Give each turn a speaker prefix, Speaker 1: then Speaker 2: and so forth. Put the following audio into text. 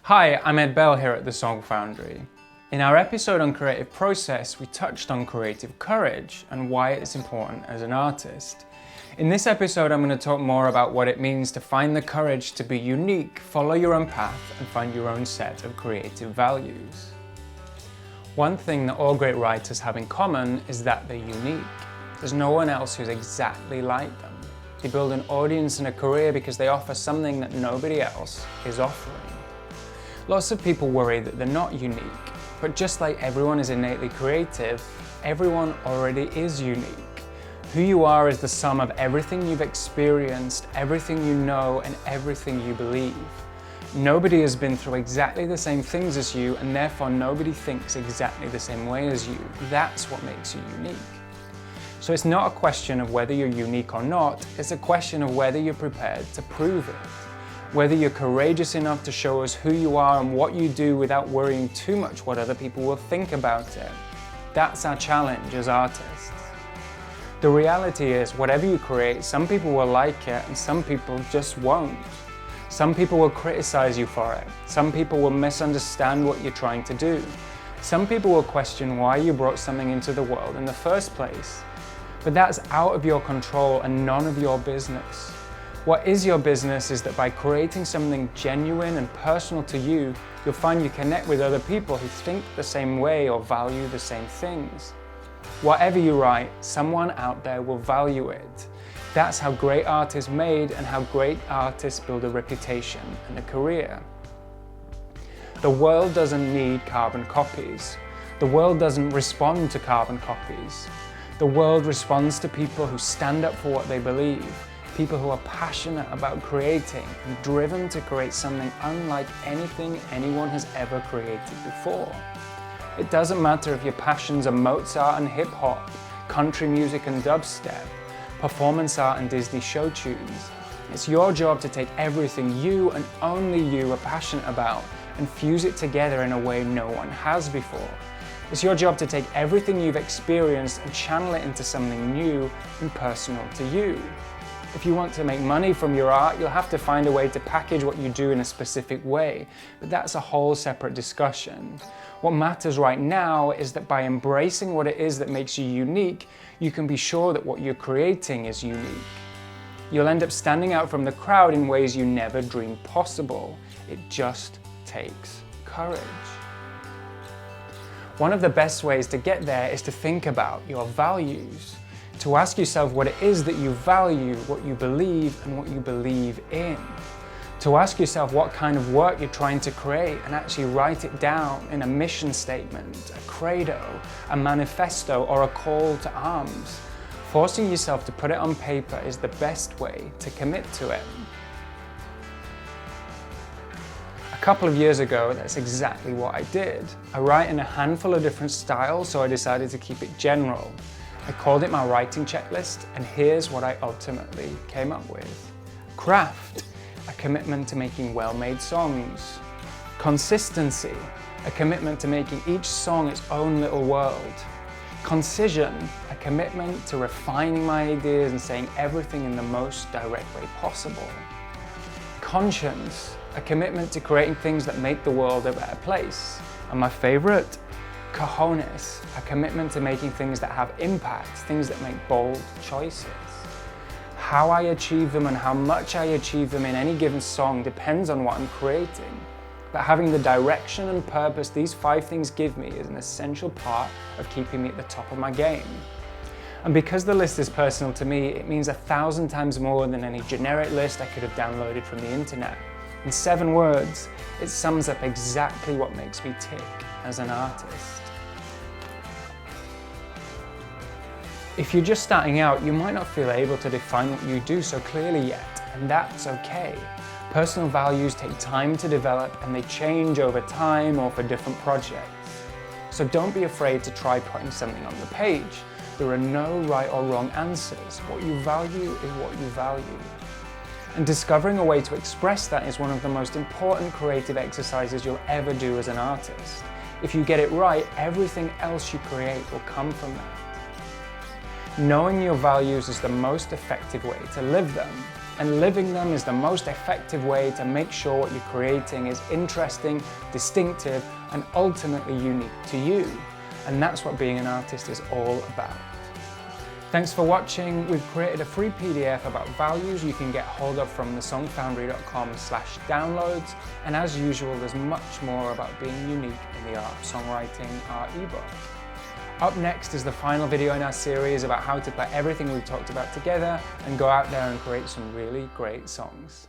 Speaker 1: Hi, I'm Ed Bell here at the Song Foundry. In our episode on creative process, we touched on creative courage and why it's important as an artist. In this episode, I'm going to talk more about what it means to find the courage to be unique, follow your own path, and find your own set of creative values. One thing that all great writers have in common is that they're unique. There's no one else who's exactly like them. They build an audience and a career because they offer something that nobody else is offering. Lots of people worry that they're not unique, but just like everyone is innately creative, everyone already is unique. Who you are is the sum of everything you've experienced, everything you know, and everything you believe. Nobody has been through exactly the same things as you, and therefore nobody thinks exactly the same way as you. That's what makes you unique. So it's not a question of whether you're unique or not, it's a question of whether you're prepared to prove it. Whether you're courageous enough to show us who you are and what you do without worrying too much what other people will think about it. That's our challenge as artists. The reality is, whatever you create, some people will like it and some people just won't. Some people will criticize you for it. Some people will misunderstand what you're trying to do. Some people will question why you brought something into the world in the first place. But that's out of your control and none of your business. What is your business is that by creating something genuine and personal to you, you'll find you connect with other people who think the same way or value the same things. Whatever you write, someone out there will value it. That's how great art is made and how great artists build a reputation and a career. The world doesn't need carbon copies. The world doesn't respond to carbon copies. The world responds to people who stand up for what they believe. People who are passionate about creating and driven to create something unlike anything anyone has ever created before. It doesn't matter if your passions are Mozart and hip-hop, country music and dubstep, performance art and Disney show tunes. It's your job to take everything you and only you are passionate about and fuse it together in a way no one has before. It's your job to take everything you've experienced and channel it into something new and personal to you. If you want to make money from your art, you'll have to find a way to package what you do in a specific way, but that's a whole separate discussion. What matters right now is that by embracing what it is that makes you unique, you can be sure that what you're creating is unique. You'll end up standing out from the crowd in ways you never dreamed possible. It just takes courage. One of the best ways to get there is to think about your values. To ask yourself what it is that you value, what you believe, and what you believe in. To ask yourself what kind of work you're trying to create and actually write it down in a mission statement, a credo, a manifesto, or a call to arms. Forcing yourself to put it on paper is the best way to commit to it. A couple of years ago, that's exactly what I did. I write in a handful of different styles, so I decided to keep it general. I called it my writing checklist, and here's what I ultimately came up with. Craft, a commitment to making well-made songs. Consistency, a commitment to making each song its own little world. Concision, a commitment to refining my ideas and saying everything in the most direct way possible. Conscience, a commitment to creating things that make the world a better place. And my favorite, cojones, a commitment to making things that have impact, things that make bold choices. How I achieve them and how much I achieve them in any given song depends on what I'm creating. But having the direction and purpose these 5 things give me is an essential part of keeping me at the top of my game. And because the list is personal to me, it means 1,000 times more than any generic list I could have downloaded from the internet. In 7 words, it sums up exactly what makes me tick as an artist. If you're just starting out, you might not feel able to define what you do so clearly yet, and that's okay. Personal values take time to develop and they change over time or for different projects. So don't be afraid to try putting something on the page. There are no right or wrong answers. What you value is what you value. And discovering a way to express that is one of the most important creative exercises you'll ever do as an artist. If you get it right, everything else you create will come from that. Knowing your values is the most effective way to live them. and living them is the most effective way to make sure what you're creating is interesting, distinctive, and ultimately unique to you. And that's what being an artist is all about. Thanks for watching. We've created a free PDF about values you can get hold of from thesongfoundry.com/downloads. And as usual, there's much more about being unique in the art of songwriting, our ebook. Up next is the final video in our series about how to put everything we've talked about together and go out there and create some really great songs.